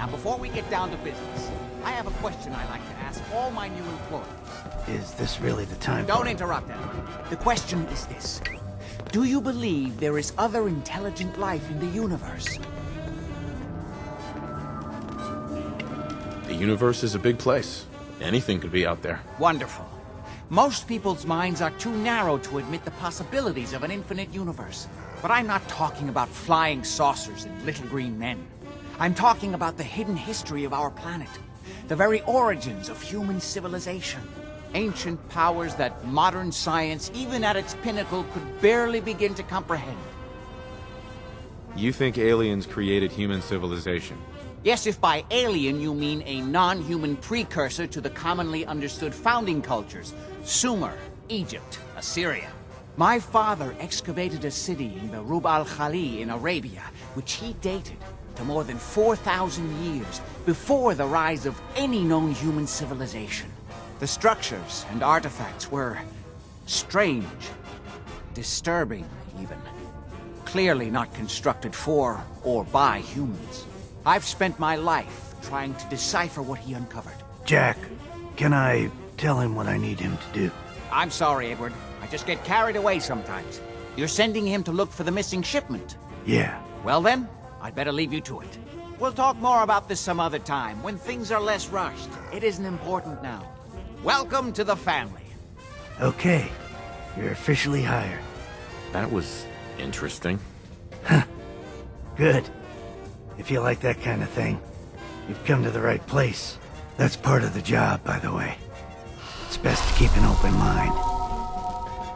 Now, before we get down to business, I have a question I like to ask all my new employees. Is this really the time Don't interrupt, Edward. The question is this. Do you believe there is other intelligent life in the universe? The universe is a big place. Anything could be out there. Wonderful. Most people's minds are too narrow to admit the possibilities of an infinite universe. But I'm not talking about flying saucers and little green men. I'm talking about the hidden history of our planet. The very origins of human civilization. Ancient powers that modern science, even at its pinnacle, could barely begin to comprehend. You think aliens created human civilization? Yes, if by alien you mean a non-human precursor to the commonly understood founding cultures. Sumer, Egypt, Assyria. My father excavated a city in the Rub al-Khali in Arabia, which he dated to more than 4,000 years before the rise of any known human civilization. The structures and artifacts were strange, disturbing even. Clearly not constructed for or by humans. I've spent my life trying to decipher what he uncovered. Jack, can I tell him what I need him to do? I'm sorry, Edward. I just get carried away sometimes. You're sending him to look for the missing shipment. Yeah. Well then, I'd better leave you to it. We'll talk more about this some other time, when things are less rushed. It isn't important now. Welcome to the family. Okay. You're officially hired. That was interesting. Good. If you like that kind of thing, you've come to the right place. That's part of the job, by the way. It's best to keep an open mind.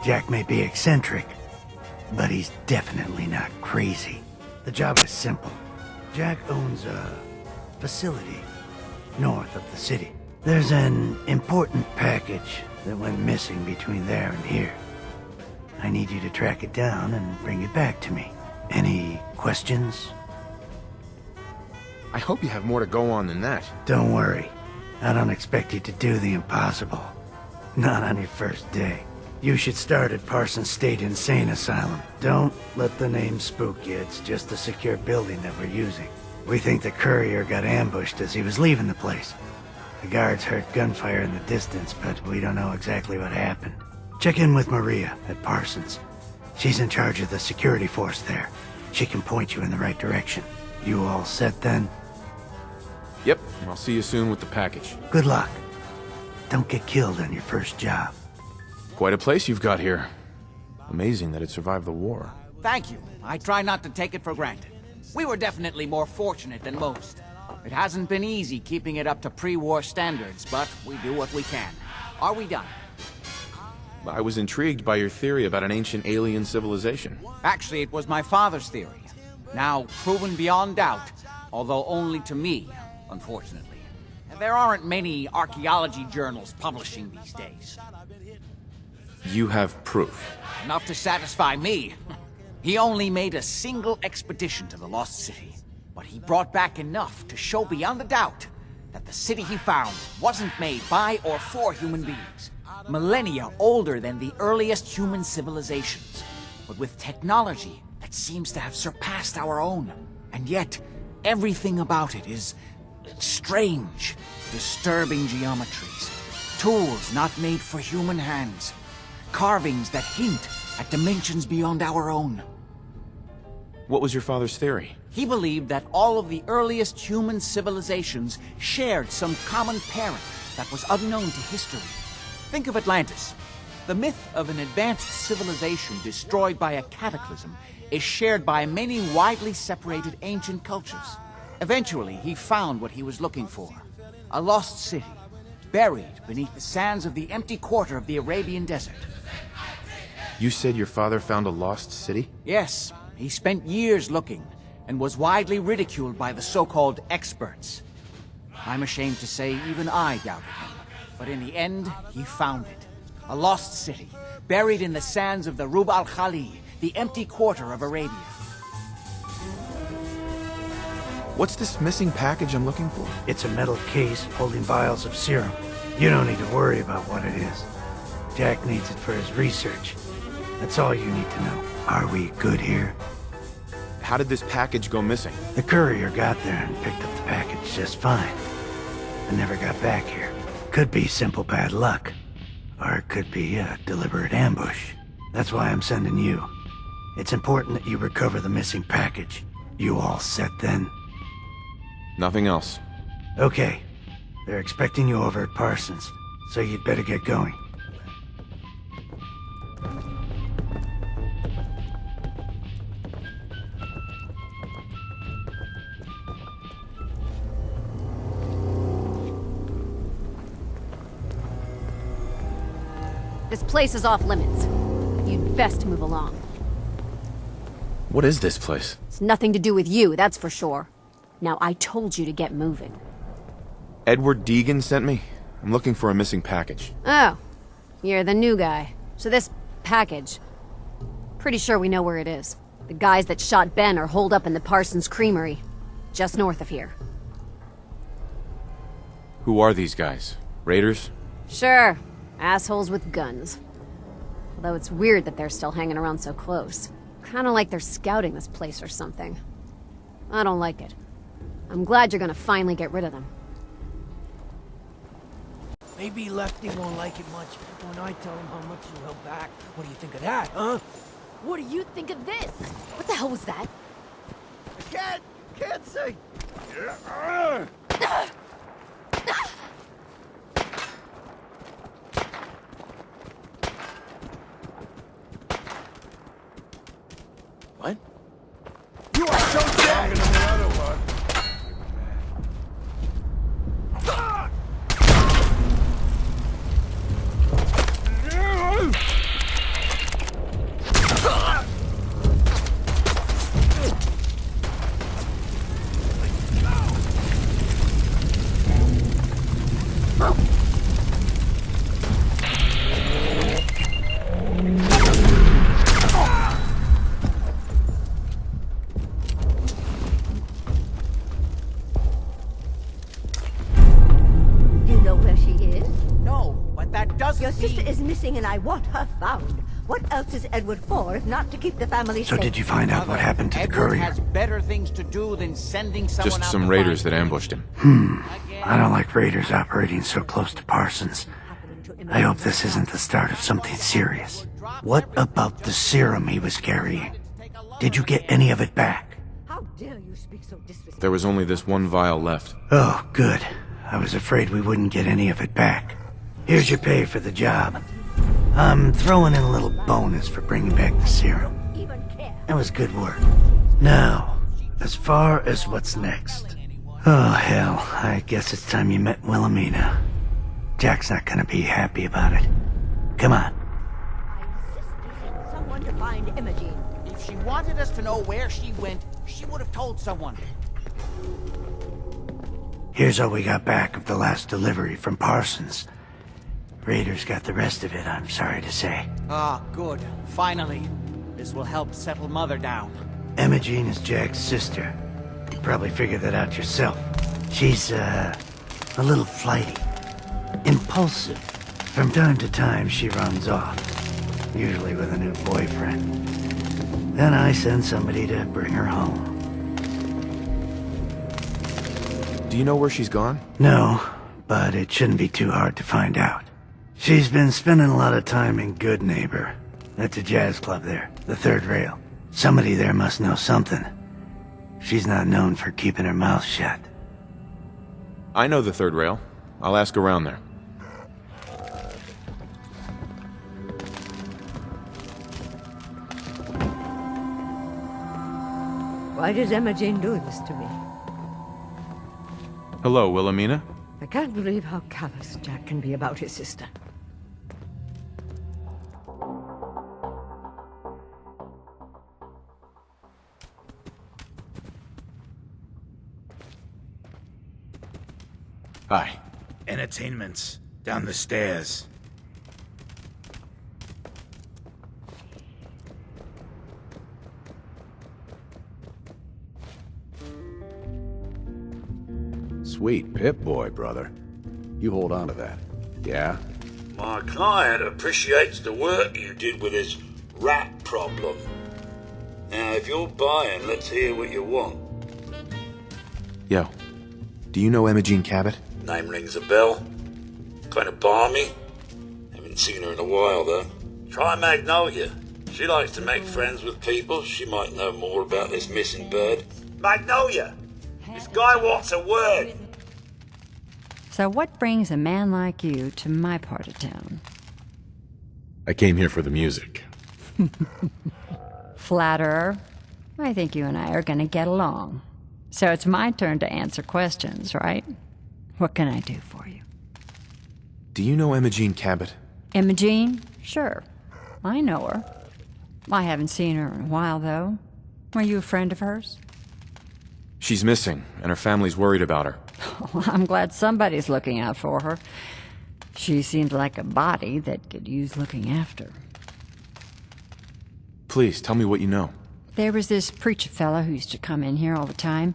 Jack may be eccentric, but he's definitely not crazy. The job is simple. Jack owns a facility north of the city. There's an important package that went missing between there and here. I need you to track it down and bring it back to me. Any questions? I hope you have more to go on than that. Don't worry. I don't expect you to do the impossible. Not on your first day. You should start at Parsons State Insane Asylum. Don't let the name spook you. It's just a secure building that we're using. We think the courier got ambushed as he was leaving the place. The guards heard gunfire in the distance, but we don't know exactly what happened. Check in with Maria at Parsons. She's in charge of the security force there. She can point you in the right direction. You all set then? Yep, I'll see you soon with the package. Good luck. Don't get killed on your first job. Quite a place you've got here. Amazing that it survived the war. Thank you. I try not to take it for granted. We were definitely more fortunate than most. It hasn't been easy keeping it up to pre-war standards, but we do what we can. Are we done? I was intrigued by your theory about an ancient alien civilization. Actually, it was my father's theory. Now proven beyond doubt, although only to me, unfortunately. There aren't many archaeology journals publishing these days. You have proof. Enough to satisfy me. He only made a single expedition to the Lost City, but he brought back enough to show beyond a doubt that the city he found wasn't made by or for human beings. Millennia older than the earliest human civilizations, but with technology that seems to have surpassed our own. And yet, everything about it is strange, disturbing geometries, tools not made for human hands, carvings that hint at dimensions beyond our own. What was your father's theory? He believed that all of the earliest human civilizations shared some common parent that was unknown to history. Think of Atlantis. The myth of an advanced civilization destroyed by a cataclysm is shared by many widely separated ancient cultures. Eventually, he found what he was looking for. A lost city, buried beneath the sands of the empty quarter of the Arabian desert. You said your father found a lost city? Yes, he spent years looking, and was widely ridiculed by the so-called experts. I'm ashamed to say even I doubted him. But in the end, he found it. A lost city, buried in the sands of the Rub al-Khali, the empty quarter of Arabia. What's this missing package I'm looking for? It's a metal case holding vials of serum. You don't need to worry about what it is. Jack needs it for his research. That's all you need to know. Are we good here? How did this package go missing? The courier got there and picked up the package. works just fine. I never got back here. Could be simple bad luck. Or it could be a deliberate ambush. That's why I'm sending you. It's important that you recover the missing package. You all set then? Nothing else. Okay. They're expecting you over at Parsons, so you'd better get going. This place is off limits. You'd best move along. What is this place? It's nothing to do with you, that's for sure. Now, I told you to get moving. Edward Deegan sent me. I'm looking for a missing package. Oh, you're the new guy. So this package... Pretty sure we know where it is. The guys that shot Ben are holed up in the Parsons Creamery, just north of here. Who are these guys? Raiders? Sure, assholes with guns. Although it's weird that they're still hanging around so close. Kinda like they're scouting this place or something. I don't like it. I'm glad you're gonna finally get rid of them. Maybe Lefty won't like it much when I tell him how much you held back. What do you think of that, huh? What do you think of this? What the hell was that? Can't say. What? You are so dead! Than the other one. Your sister is missing and I want her found. What else is Edward for if not to keep the family So safe? did you find out what happened to the Edward courier? has better things to do than sending someone Just out some to raiders find that him. ambushed him. I don't like raiders operating so close to Parsons. I hope this isn't the start of something serious. What about the serum he was carrying? Did you get any of it back? How dare you speak so disrespectfully? There was only this one vial left. Oh, good. I was afraid we wouldn't get any of it back. Here's your pay for the job. I'm throwing in a little bonus for bringing back the serum. Even care. That was good work. Now, as far as what's next. Oh, hell. I guess it's time you met Wilhelmina. Jack's not gonna be happy about it. Come on. I insist you send someone to find Imogene. If she wanted us to know where she went, she would have told someone. Here's all we got back of the last delivery from Parsons. Raiders got the rest of it, I'm sorry to say. Ah, good. Finally. This will help settle Mother down. Imogene is Jack's sister. You probably figured that out yourself. She's, a little flighty. Impulsive. From time to time, she runs off. Usually with a new boyfriend. Then I send somebody to bring her home. Do you know where she's gone? No, but it shouldn't be too hard to find out. She's been spending a lot of time in Good Neighbor. That's a jazz club there, the third rail. Somebody there must know something. She's not known for keeping her mouth shut. I know the third rail. I'll ask around there. Why does Imogene do this to me? Hello, Wilhelmina. I can't believe how callous Jack can be about his sister. Hi. Entertainment's down the stairs. Sweet Pip-Boy, brother. You hold on to that. Yeah? My client appreciates the work you did with his rat problem. Now, if you're buying, let's hear what you want. Yo, Do you know Imogene Cabot? Name rings a bell. Kind of balmy. Haven't seen her in a while, though. Try Magnolia. She likes to make friends with people. She might know more about this missing bird. Magnolia! This guy wants a word. So what brings a man like you to my part of town? I came here for the music. Flatterer. I think you and I are gonna get along. So it's my turn to answer questions, right? What can I do for you? Do you know Imogene Cabot? Imogene? Sure. I know her. I haven't seen her in a while, though. Are you a friend of hers? She's missing, and her family's worried about her. Well, I'm glad somebody's looking out for her. She seems like a body that could use looking after. Please, tell me what you know. There was this preacher fella who used to come in here all the time.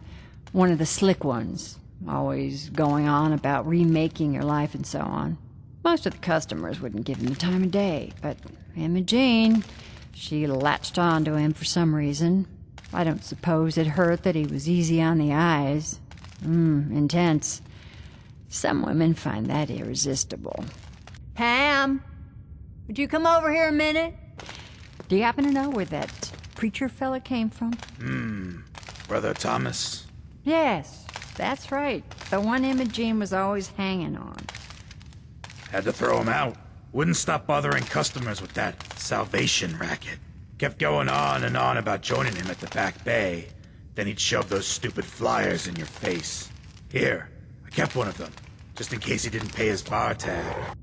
One of the slick ones. Always going on about remaking your life and so on. Most of the customers wouldn't give him the time of day, but Imogene, she latched on to him for some reason. I don't suppose it hurt that he was easy on the eyes. Intense. Some women find that irresistible. Pam, would you come over here a minute? Do you happen to know where that preacher fella came from? Brother Thomas. Yes, that's right. The one Imogene was always hanging on. Had to throw him out. Wouldn't stop bothering customers with that salvation racket. Kept going on and on about joining him at the back bay. Then he'd shove those stupid flyers in your face. Here, I kept one of them, just in case he didn't pay his bar tab.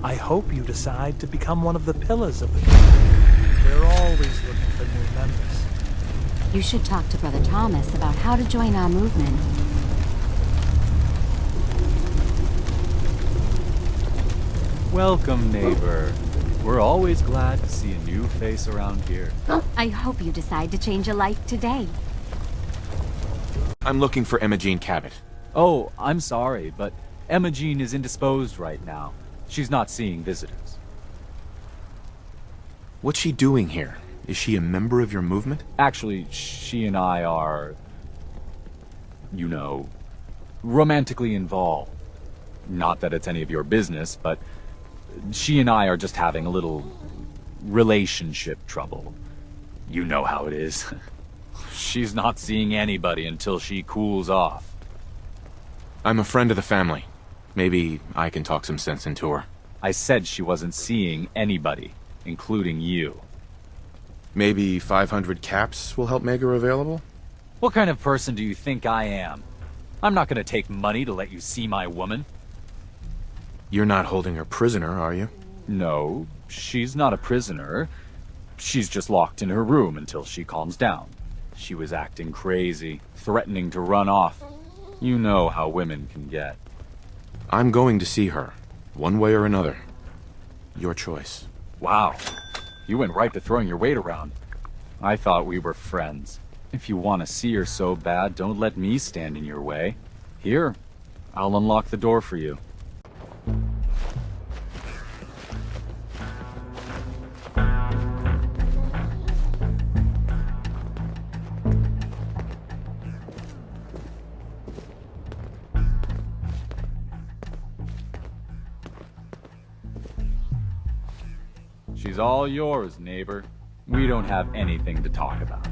I hope you decide to become one of the pillars of the community. We're always looking for new members. You should talk to Brother Thomas about how to join our movement. Welcome, neighbor. We're always glad to see a new face around here. I hope you decide to change your life today. I'm looking for Imogene Cabot. Oh, I'm sorry, but Imogene is indisposed right now. She's not seeing visitors. What's she doing here? Is she a member of your movement? Actually, she and I are, you know, romantically involved. Not that it's any of your business, but she and I are just having a little relationship trouble. You know how it is. She's not seeing anybody until she cools off. I'm a friend of the family. Maybe I can talk some sense into her. I said she wasn't seeing anybody, including you. Maybe 500 caps will help make her available? What kind of person do you think I am? I'm not gonna take money to let you see my woman. You're not holding her prisoner, are you? No, she's not a prisoner. She's just locked in her room until she calms down. She was acting crazy, threatening to run off. You know how women can get. I'm going to see her, one way or another. Your choice. Wow. You went right to throwing your weight around. I thought we were friends. If you want to see her so bad, don't let me stand in your way. Here, I'll unlock the door for you. She's all yours, neighbor. We don't have anything to talk about.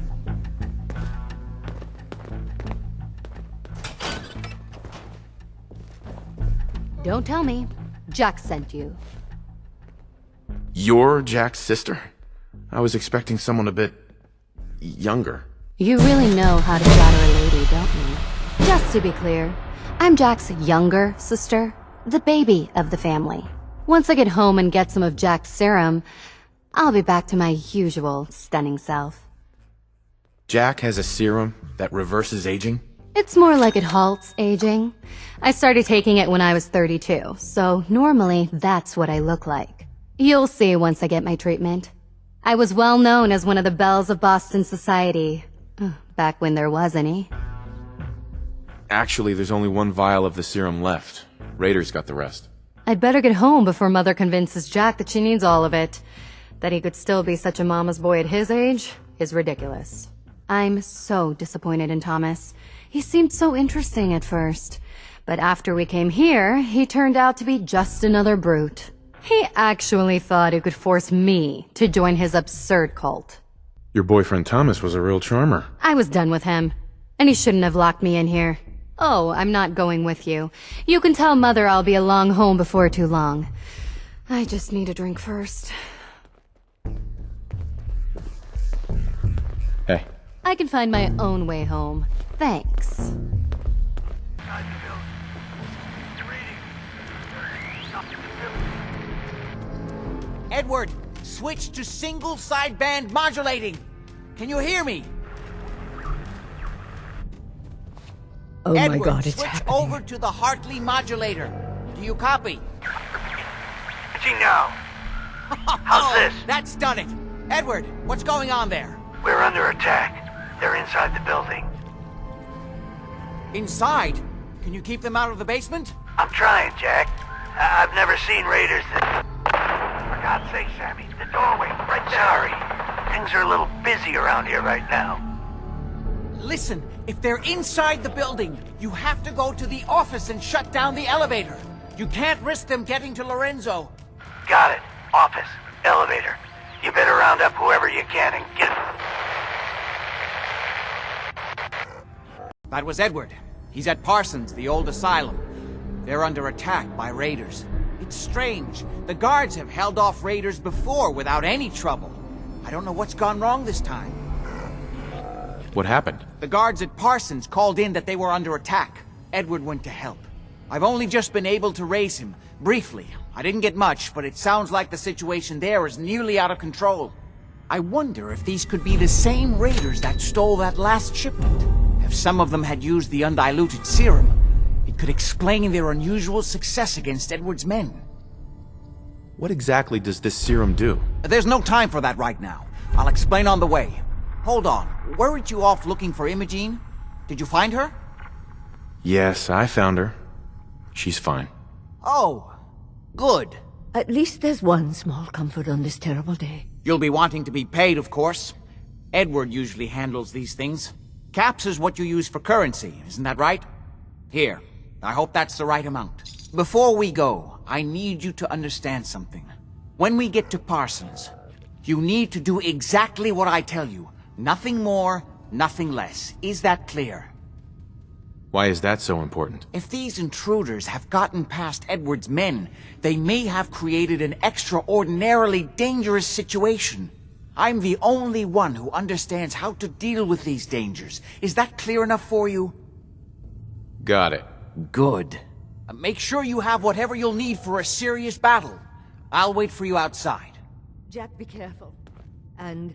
Don't tell me. Jack sent you. You're Jack's sister? I was expecting someone a bit younger. You really know how to flatter a lady, don't you? Just to be clear, I'm Jack's younger sister, the baby of the family. Once I get home and get some of Jack's serum, I'll be back to my usual stunning self. Jack has a serum that reverses aging? It's more like it halts aging. I started taking it when I was 32, so normally that's what I look like. You'll see once I get my treatment. I was well known as one of the belles of Boston society. Back when there was any. Actually, there's only one vial of the serum left. Raiders got the rest. I'd better get home before Mother convinces Jack that she needs all of it. That he could still be such a mama's boy at his age is ridiculous. I'm so disappointed in Thomas. He seemed so interesting at first. But after we came here, he turned out to be just another brute. He actually thought he could force me to join his absurd cult. Your boyfriend Thomas was a real charmer. I was done with him. And he shouldn't have locked me in here. Oh, I'm not going with you. You can tell Mother I'll be along home before too long. I just need a drink first. Hey. I can find my own way home. Thanks. Edward, switch to single sideband modulating. Can you hear me? Oh Edward, my god, it's switch happening. over to the Hartley modulator. Do you copy? Switching now. How's this? That's done it. Edward, what's going on there? We're under attack. They're inside the building. Inside? Can you keep them out of the basement? I'm trying, Jack. I've never seen raiders that... For God's sake, Sammy, the doorway, right there. Sorry. Things are a little busy around here right now. Listen, if they're inside the building, you have to go to the office and shut down the elevator. You can't risk them getting to Lorenzo. Got it. Office. Elevator. You better round up whoever you can and get... That was Edward. He's at Parsons, the old asylum. They're under attack by raiders. It's strange. The guards have held off raiders before without any trouble. I don't know what's gone wrong this time. What happened? The guards at Parsons called in that they were under attack. Edward went to help. I've only just been able to raise him, briefly. I didn't get much, but it sounds like the situation there is nearly out of control. I wonder if these could be the same raiders that stole that last shipment. If some of them had used the undiluted serum, it could explain their unusual success against Edward's men. What exactly does this serum do? There's no time for that right now. I'll explain on the way. Hold on. Weren't you off looking for Imogene? Did you find her? Yes, I found her. She's fine. Oh, good. At least there's one small comfort on this terrible day. You'll be wanting to be paid, of course. Edward usually handles these things. Caps is what you use for currency, isn't that right? Here, I hope that's the right amount. Before we go, I need you to understand something. When we get to Parsons, you need to do exactly what I tell you. Nothing more, nothing less. Is that clear? Why is that so important? If these intruders have gotten past Edward's men, they may have created an extraordinarily dangerous situation. I'm the only one who understands how to deal with these dangers. Is that clear enough for you? Got it. Good. Make sure you have whatever you'll need for a serious battle. I'll wait for you outside. Jack, be careful. And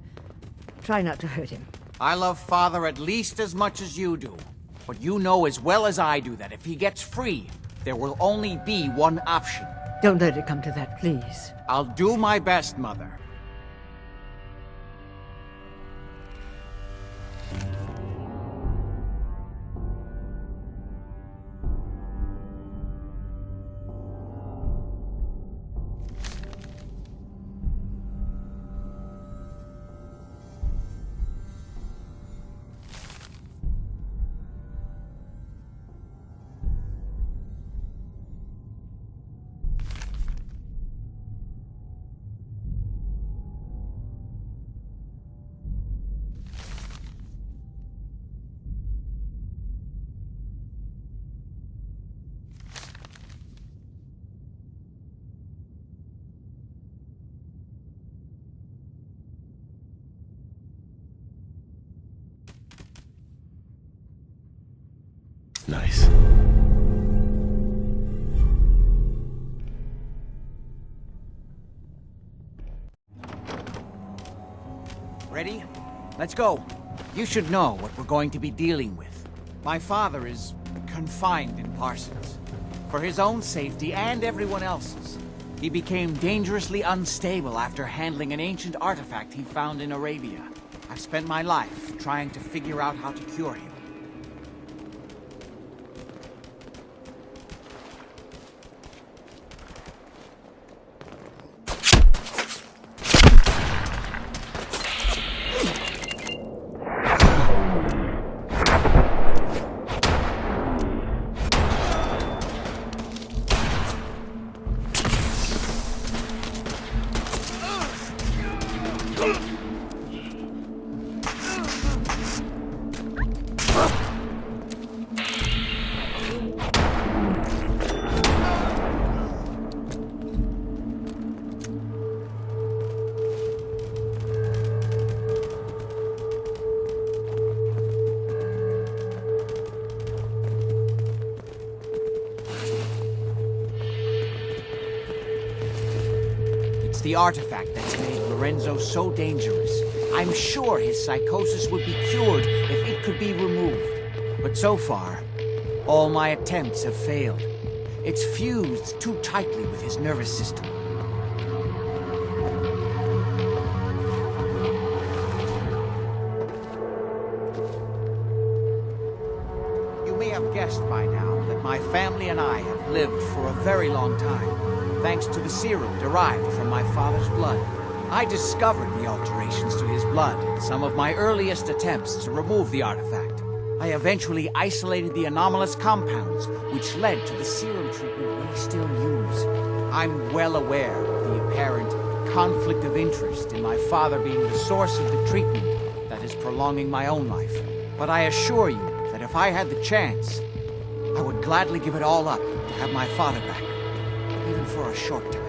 try not to hurt him. I love Father at least as much as you do. But you know as well as I do that if he gets free, there will only be one option. Don't let it come to that, please. I'll do my best, Mother. Nice. Ready? Let's go. You should know what we're going to be dealing with. My father is confined in Parsons. For his own safety and everyone else's. He became dangerously unstable after handling an ancient artifact he found in Arabia. I've spent my life trying to figure out how to cure him. The artifact that's made Lorenzo so dangerous. I'm sure his psychosis would be cured if it could be removed. But so far, all my attempts have failed. It's fused too tightly with his nervous system. You may have guessed by now that my family and I have lived for a very long time. Thanks to the serum derived from my father's blood. I discovered the alterations to his blood in some of my earliest attempts to remove the artifact. I eventually isolated the anomalous compounds, which led to the serum treatment we still use. I'm well aware of the apparent conflict of interest in my father being the source of the treatment that is prolonging my own life. But I assure you that if I had the chance, I would gladly give it all up to have my father back. Even for a short time.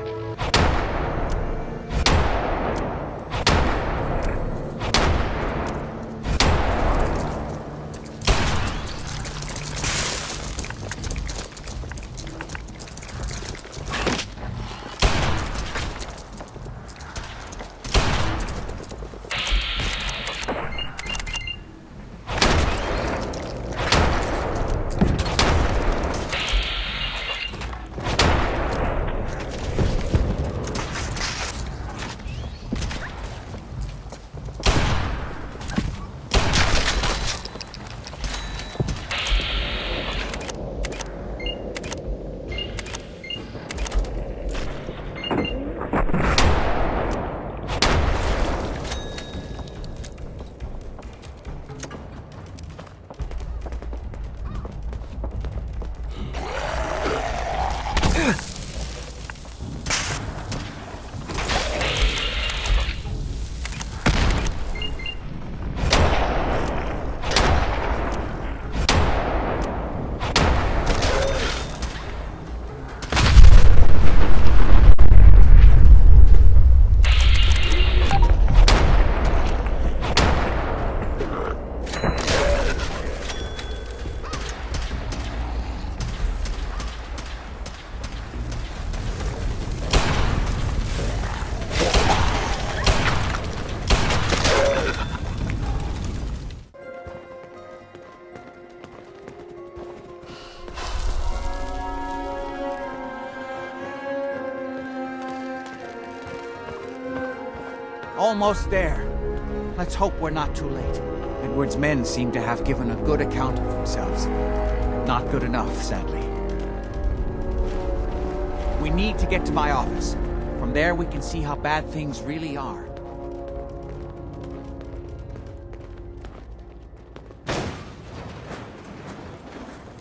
Almost there. Let's hope we're not too late. Edward's men seem to have given a good account of themselves. Not good enough, sadly. We need to get to my office. From there we can see how bad things really are.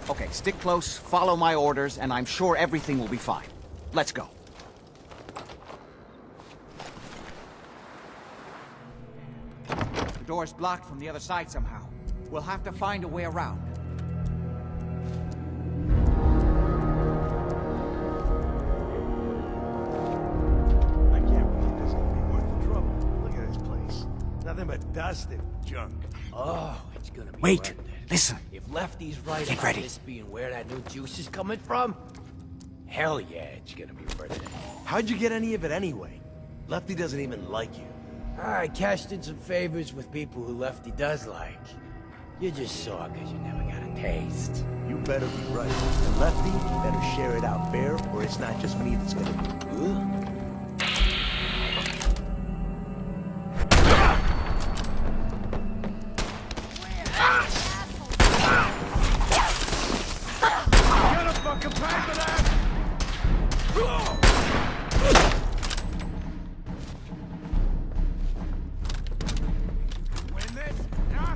Okay, stick close, follow my orders, and I'm sure everything will be fine. Let's go. The door's blocked from the other side somehow. We'll have to find a way around. I can't believe this is gonna be worth the trouble. Look at this place. Nothing but dust and junk. Oh, it's gonna be Wait, worth it. listen. If Lefty's right Get about ready. this being where that new juice is coming from, hell yeah, it's gonna be worth it. How'd you get any of it anyway? Lefty doesn't even like you. I cashed in some favors with people who Lefty does like. You're just sore because you never got a taste. You better be right. And Lefty better share it out fair, or it's not just me that's gonna be. Get a fucking pack for that! Win this? Huh?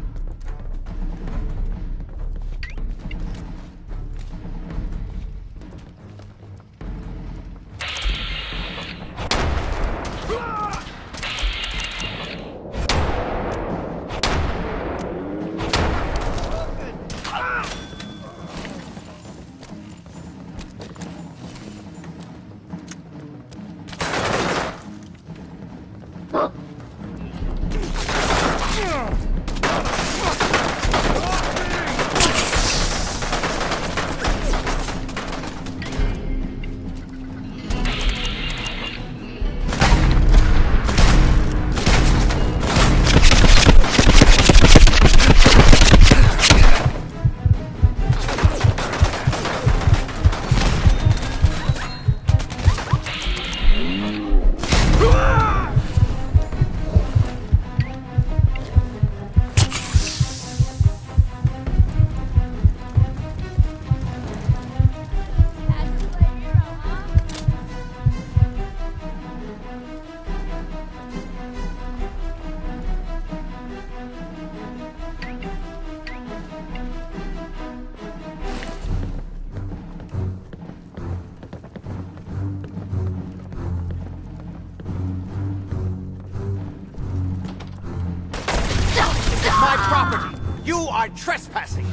My property! You are trespassing!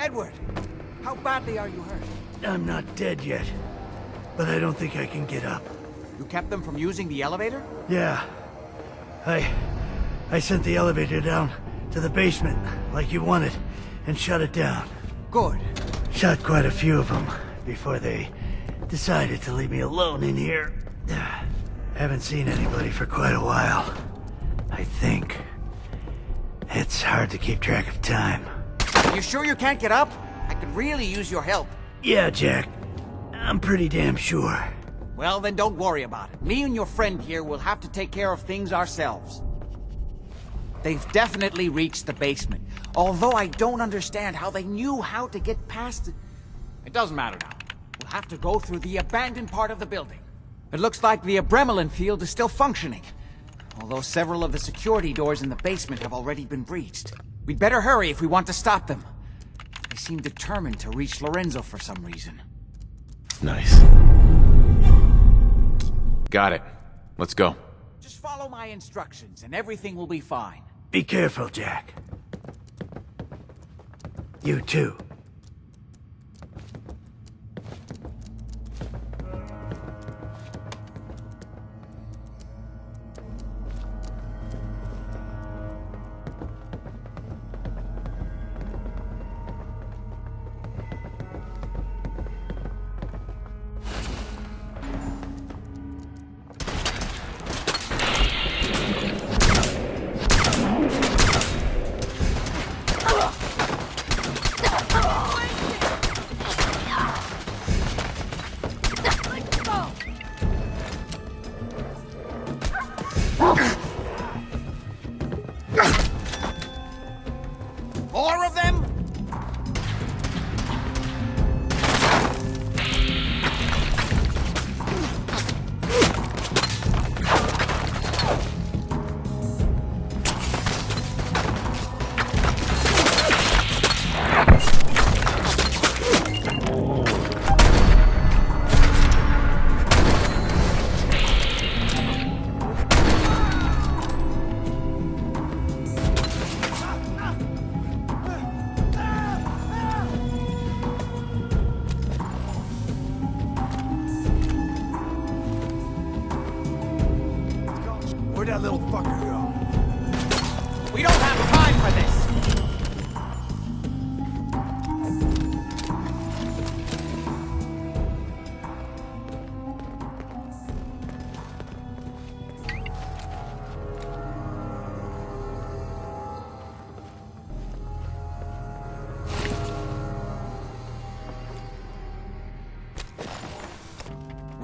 Edward, how badly are you hurt? I'm not dead yet, but I don't think I can get up. You kept them from using the elevator? Yeah. I sent the elevator down to the basement, like you wanted, and shut it down. Good. Shot quite a few of them before they decided to leave me alone in here. Haven't seen anybody for quite a while. I think. It's hard to keep track of time. You sure you can't get up? I could really use your help. Yeah, Jack. I'm pretty damn sure. Well, then don't worry about it. Me and your friend here will have to take care of things ourselves. They've definitely reached the basement, although I don't understand how they knew how to get past it. It doesn't matter now. We'll have to go through the abandoned part of the building. It looks like the Adrenaline field is still functioning, although several of the security doors in the basement have already been breached. We'd better hurry if we want to stop them. They seem determined to reach Lorenzo for some reason. Nice. Got it. Let's go. Just follow my instructions and everything will be fine. Be careful, Jack. You too. More of them?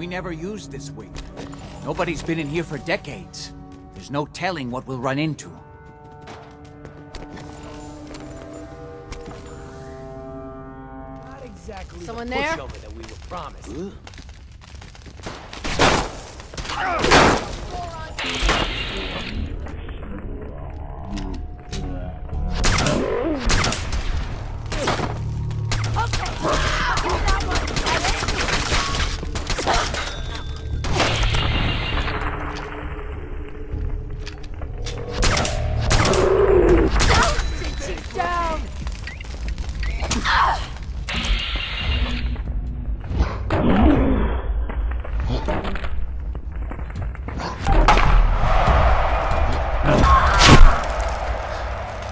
We never used this wing. Nobody's been in here for decades. There's no telling what we'll run into. Not exactly Someone the there? pushover that we were promised.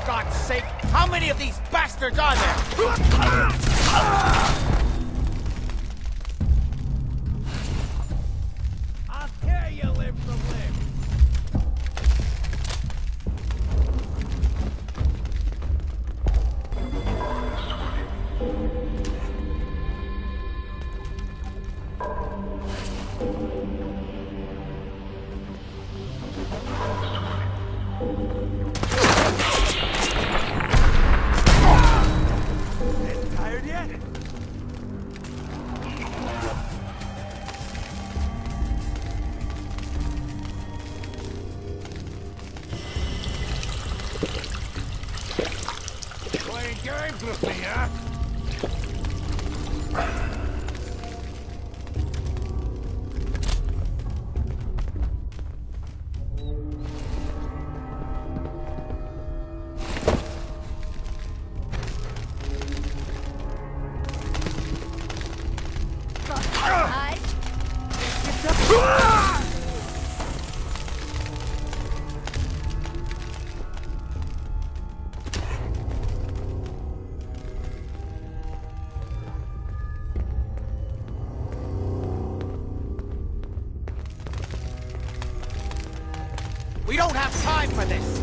God's sake, how many of these bastards are there? I'll tear you limb from limb. Tired yet? Playing games with me, huh? We don't have time for this!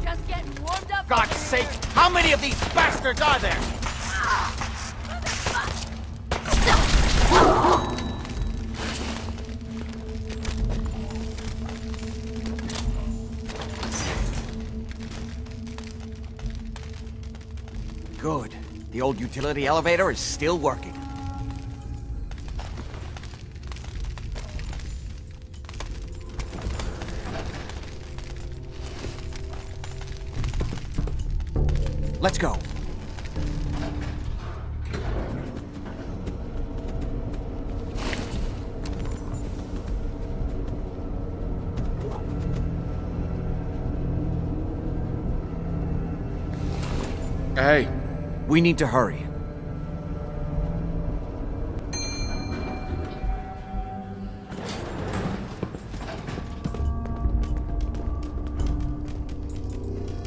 Just getting warmed up. God's sake, how many of these bastards are there? Good. The old utility elevator is still working. Let's go. Hey, We need to hurry.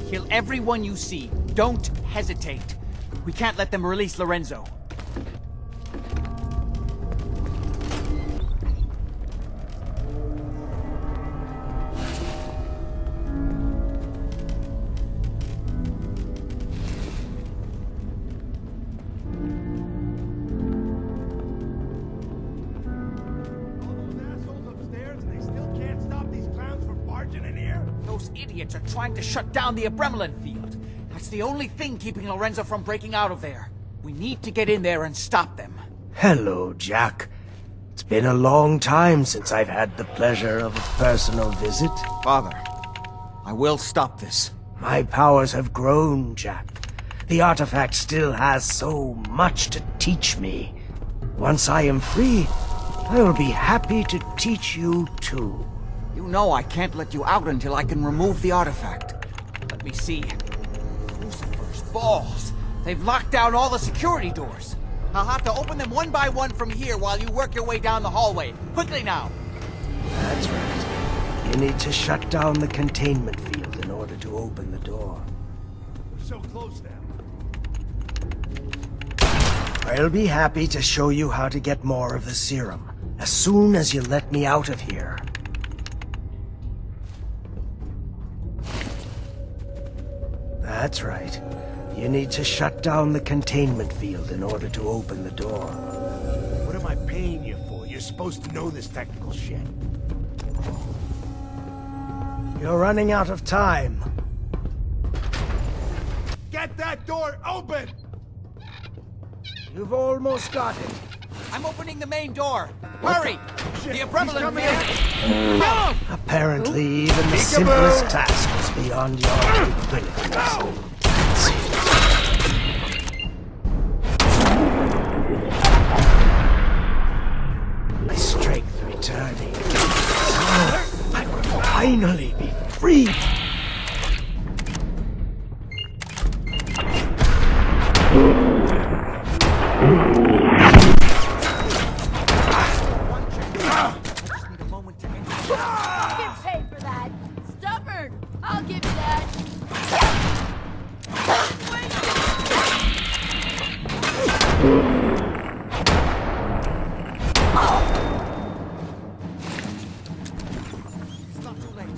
Kill everyone you see. Don't hesitate. We can't let them release Lorenzo. Those idiots are trying to shut down the Abremlin field. That's the only thing keeping Lorenzo from breaking out of there. We need to get in there and stop them. Hello, Jack. It's been a long time since I've had the pleasure of a personal visit. Father, I will stop this. My powers have grown, Jack. The artifact still has so much to teach me. Once I am free, I will be happy to teach you too. You know I can't let you out until I can remove the artifact. Let me see. Lucifer's balls. They've locked down all the security doors. I'll have to open them one by one from here while you work your way down the hallway. Quickly now! That's right. You need to shut down the containment field in order to open the door. We're so close now. I'll be happy to show you how to get more of the serum as soon as you let me out of here. That's right. You need to shut down the containment field in order to open the door. What am I paying you for? You're supposed to know this technical shit. You're running out of time. Get that door open! You've almost got it. I'm opening the main door. Hurry! The prevalent coming man. No! Apparently, even the simplest task is beyond your capabilities. My strength returning. I will finally be free. Get paid for that. Stubborn. I'll give you that. It's not too late.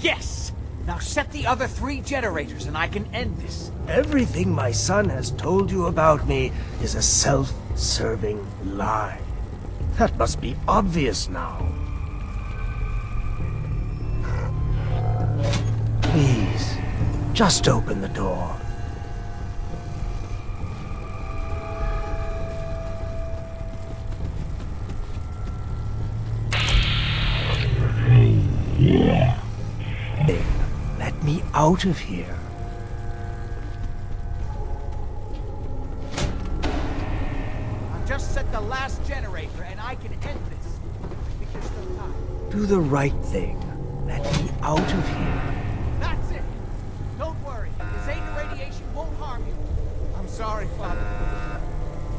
Yes! Now set the other 3 generators and I can end this. Everything my son has told you about me is a self-serving lie. That must be obvious now. Please, just open the door. Let me out of here. I've just set the last generator and I can end this. I think there's still time. Do the right thing. Let me out of here. That's it! Don't worry, the Zeta radiation won't harm you. I'm sorry, Father.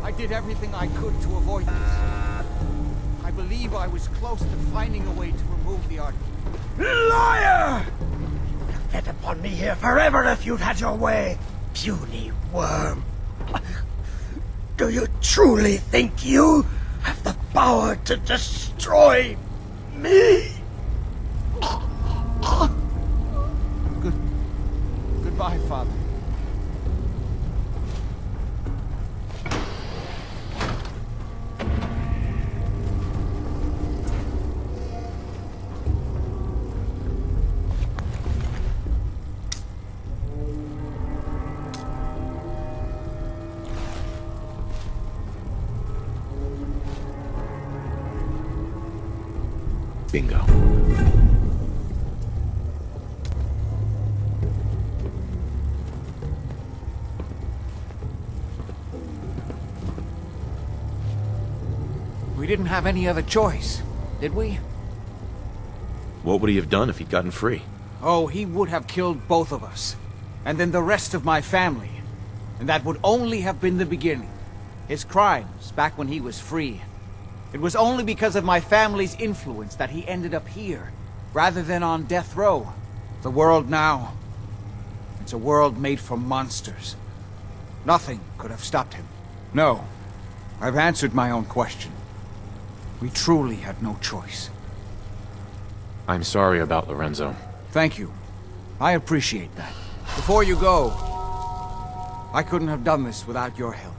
I did everything I could to avoid this. I believe I was close to finding a way to remove the artifact. Liar! You would have fed upon me here forever if you'd had your way, puny worm. Do you truly think you have the power to destroy me? Goodbye, Father. Bingo. We didn't have any other choice, did we? What would he have done if he'd gotten free? Oh, he would have killed both of us. And then the rest of my family. And that would only have been the beginning. His crimes, back when he was free. It was only because of my family's influence that he ended up here, rather than on death row. The world now, it's a world made for monsters. Nothing could have stopped him. No, I've answered my own question. We truly had no choice. I'm sorry about Lorenzo. Thank you. I appreciate that. Before you go, I couldn't have done this without your help.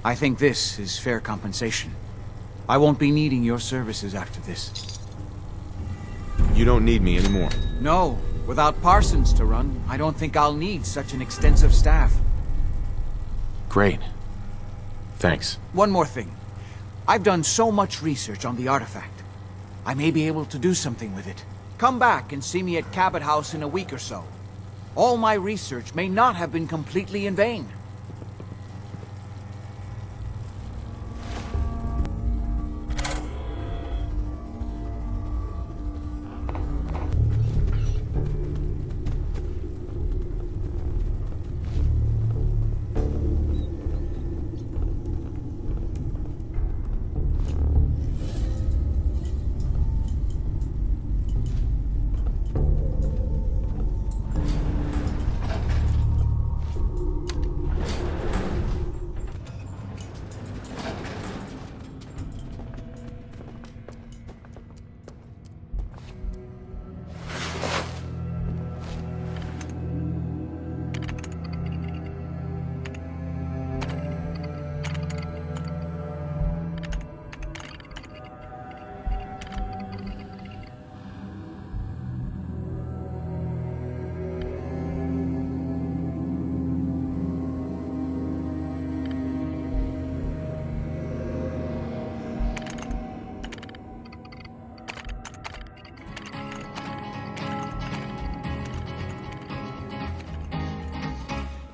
I think this is fair compensation. I won't be needing your services after this. You don't need me anymore. No, without Parsons to run, I don't think I'll need such an extensive staff. Great. Thanks. One more thing. I've done so much research on the artifact. I may be able to do something with it. Come back and see me at Cabot House in a week or so. All my research may not have been completely in vain.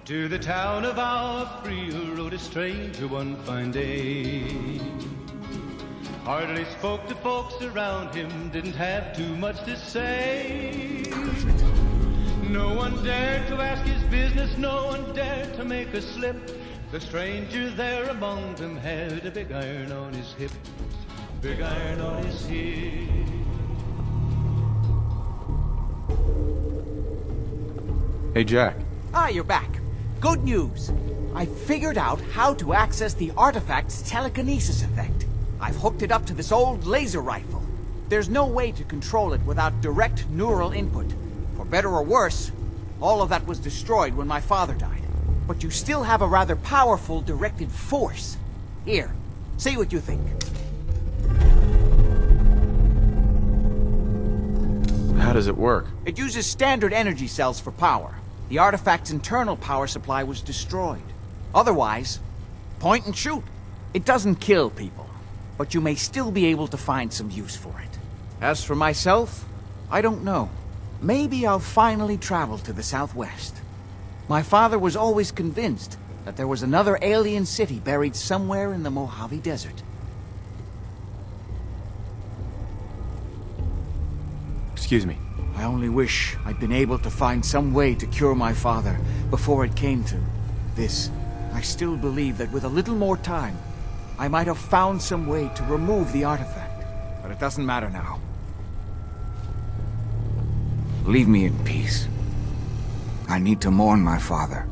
To the town of our free rode a stranger one fine day. Hardly spoke to folks around him, didn't have too much to say. No one dared to ask his business, no one dared to make a slip. The stranger there among them had a big iron on his hip, big iron on his hip. Hey, Jack. Ah, you're back. Good news. I figured out how to access the artifact's telekinesis effect. I've hooked it up to this old laser rifle. There's no way to control it without direct neural input. For better or worse, all of that was destroyed when my father died. But you still have a rather powerful directed force. Here, see what you think. How does it work? It uses standard energy cells for power. The artifact's internal power supply was destroyed. Otherwise, point and shoot. It doesn't kill people, but you may still be able to find some use for it. As for myself, I don't know. Maybe I'll finally travel to the Southwest. My father was always convinced that there was another alien city buried somewhere in the Mojave Desert. Excuse me. I only wish I'd been able to find some way to cure my father before it came to this. I still believe that with a little more time, I might have found some way to remove the artifact. But it doesn't matter now. Leave me in peace. I need to mourn my father.